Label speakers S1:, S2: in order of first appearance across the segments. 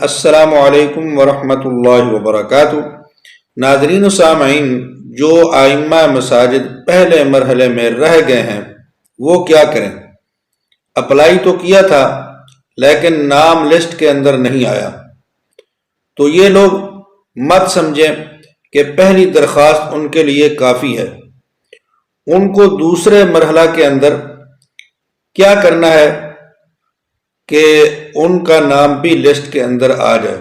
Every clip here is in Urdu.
S1: السلام علیکم ورحمۃ اللہ وبرکاتہ۔ ناظرین و سامعین، جو ائمہ مساجد پہلے مرحلے میں رہ گئے ہیں وہ کیا کریں؟ اپلائی تو کیا تھا لیکن نام لسٹ کے اندر نہیں آیا، تو یہ لوگ مت سمجھیں کہ پہلی درخواست ان کے لیے کافی ہے۔ ان کو دوسرے مرحلہ کے اندر کیا کرنا ہے کہ ان کا نام بھی لسٹ کے اندر آ جائے۔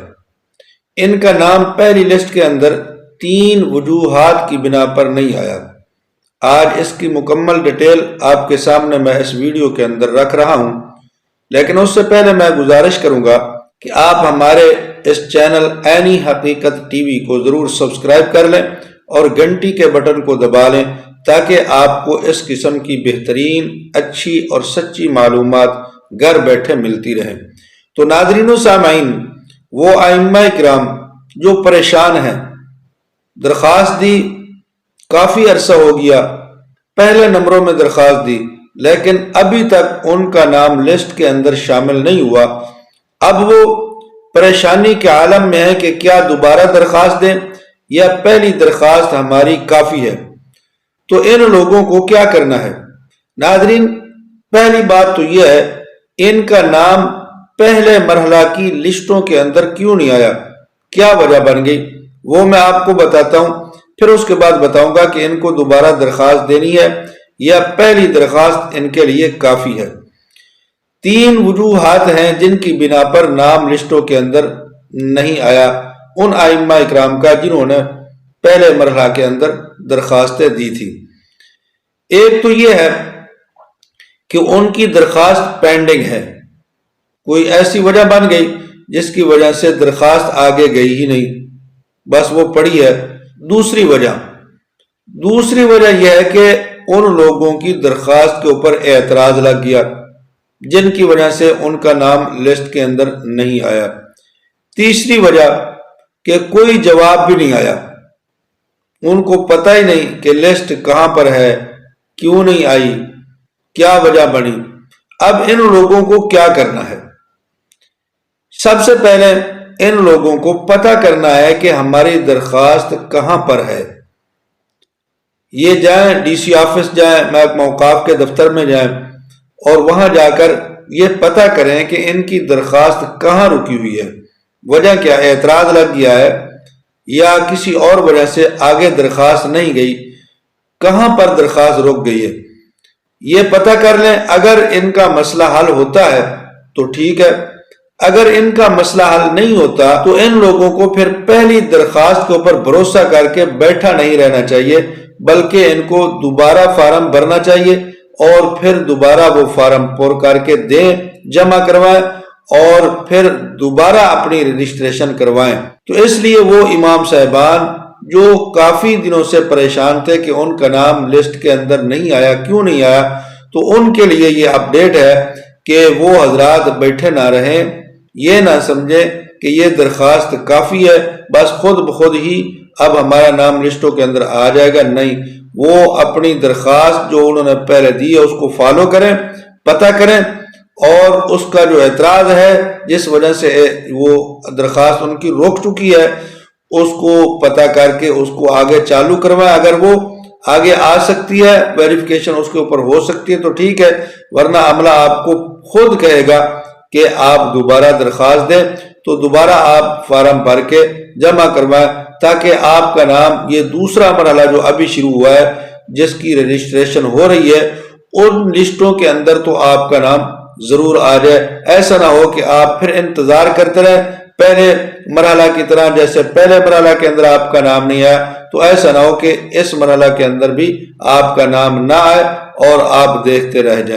S1: ان کا نام پہلی لسٹ کے اندر 3 وجوہات کی بنا پر نہیں آیا۔ آج اس کی مکمل ڈیٹیل آپ کے سامنے میں اس ویڈیو کے اندر رکھ رہا ہوں، لیکن اس سے پہلے میں گزارش کروں گا کہ آپ ہمارے اس چینل عینی حقیقت ٹی وی کو ضرور سبسکرائب کر لیں اور گھنٹی کے بٹن کو دبا لیں تاکہ آپ کو اس قسم کی بہترین، اچھی اور سچی معلومات گھر بیٹھے ملتی رہیں۔ تو ناظرین و سامعین، وہ ائمہ کرام جو پریشان ہیں، درخواست دی، کافی عرصہ ہو گیا، پہلے نمبروں میں درخواست دی لیکن ابھی تک ان کا نام لسٹ کے اندر شامل نہیں ہوا۔ اب وہ پریشانی کے عالم میں ہے کہ کیا دوبارہ درخواست دیں یا پہلی درخواست ہماری کافی ہے۔ تو ان لوگوں کو کیا کرنا ہے؟ ناظرین، پہلی بات تو یہ ہے، ان کا نام پہلے مرحلہ کی لسٹوں کے اندر کیوں نہیں آیا؟ کیا وجہ بن گئی وہ میں آپ کو بتاتا ہوں، پھر اس کے بعد بتاؤں گا کہ ان کو دوبارہ درخواست دینی ہے یا پہلی درخواست ان کے لیے کافی ہے۔ 3 وجوہات ہیں جن کی بنا پر نام لسٹوں کے اندر نہیں آیا ان ائمہ اکرام کا جنہوں نے پہلے مرحلہ کے اندر درخواستیں دی تھی۔ ایک تو یہ ہے کہ ان کی درخواست پینڈنگ ہے، کوئی ایسی وجہ بن گئی جس کی وجہ سے درخواست آگے گئی ہی نہیں، بس وہ پڑی ہے۔ دوسری وجہ یہ ہے کہ ان لوگوں کی درخواست کے اوپر اعتراض لگ گیا جن کی وجہ سے ان کا نام لسٹ کے اندر نہیں آیا۔ تیسری وجہ کہ کوئی جواب بھی نہیں آیا، ان کو پتہ ہی نہیں کہ لسٹ کہاں پر ہے، کیوں نہیں آئی، کیا وجہ بنی۔ اب ان لوگوں کو کیا کرنا ہے؟ سب سے پہلے ان لوگوں کو پتہ کرنا ہے کہ ہماری درخواست کہاں پر ہے۔ یہ جائیں ڈی سی آفس جائیں، محکمہ اوقاف کے دفتر میں جائیں اور وہاں جا کر یہ پتہ کریں کہ ان کی درخواست کہاں رکی ہوئی ہے، وجہ کیا، اعتراض لگ گیا ہے یا کسی اور وجہ سے آگے درخواست نہیں گئی، کہاں پر درخواست رک گئی ہے، یہ پتہ کر لیں۔ اگر ان کا مسئلہ حل ہوتا ہے تو ٹھیک ہے، اگر ان کا مسئلہ حل نہیں ہوتا تو ان لوگوں کو پھر پہلی درخواست کے اوپر بھروسہ کر کے بیٹھا نہیں رہنا چاہیے، بلکہ ان کو دوبارہ فارم بھرنا چاہیے اور پھر دوبارہ وہ فارم پر کر کے دیں، جمع کروائیں اور پھر دوبارہ اپنی رجسٹریشن کروائیں۔ تو اس لیے وہ امام صاحبان جو کافی دنوں سے پریشان تھے کہ ان کا نام لسٹ کے اندر نہیں آیا، کیوں نہیں آیا، تو ان کے لیے یہ اپڈیٹ ہے کہ وہ حضرات بیٹھے نہ رہیں، یہ نہ سمجھیں کہ یہ درخواست کافی ہے، بس خود بخود ہی اب ہمارا نام لسٹوں کے اندر آ جائے گا۔ نہیں، وہ اپنی درخواست جو انہوں نے پہلے دی ہے اس کو فالو کریں، پتہ کریں اور اس کا جو اعتراض ہے جس وجہ سے وہ درخواست ان کی رک چکی ہے اس کو پتہ کر کے اس کو آگے چالو کروائیں۔ اگر وہ آگے آ سکتی ہے، ویریفیکیشن اس کے اوپر ہو سکتی ہے تو ٹھیک ہے، ورنہ عملہ آپ کو خود کہے گا کہ آپ دوبارہ درخواست دیں، تو دوبارہ آپ فارم بھر کے جمع کروائیں تاکہ آپ کا نام، یہ دوسرا مرحلہ جو ابھی شروع ہوا ہے جس کی رجسٹریشن ہو رہی ہے، ان لسٹوں کے اندر تو آپ کا نام ضرور آ جائے۔ ایسا نہ ہو کہ آپ پھر انتظار کرتے رہیں پہلے مرحلہ کی طرح، جیسے پہلے مرحلہ کے اندر آپ کا نام نہیں آیا تو ایسا نہ ہو کہ اس مرحلہ کے اندر بھی آپ کا نام نہ آئے اور آپ دیکھتے رہ جائیں۔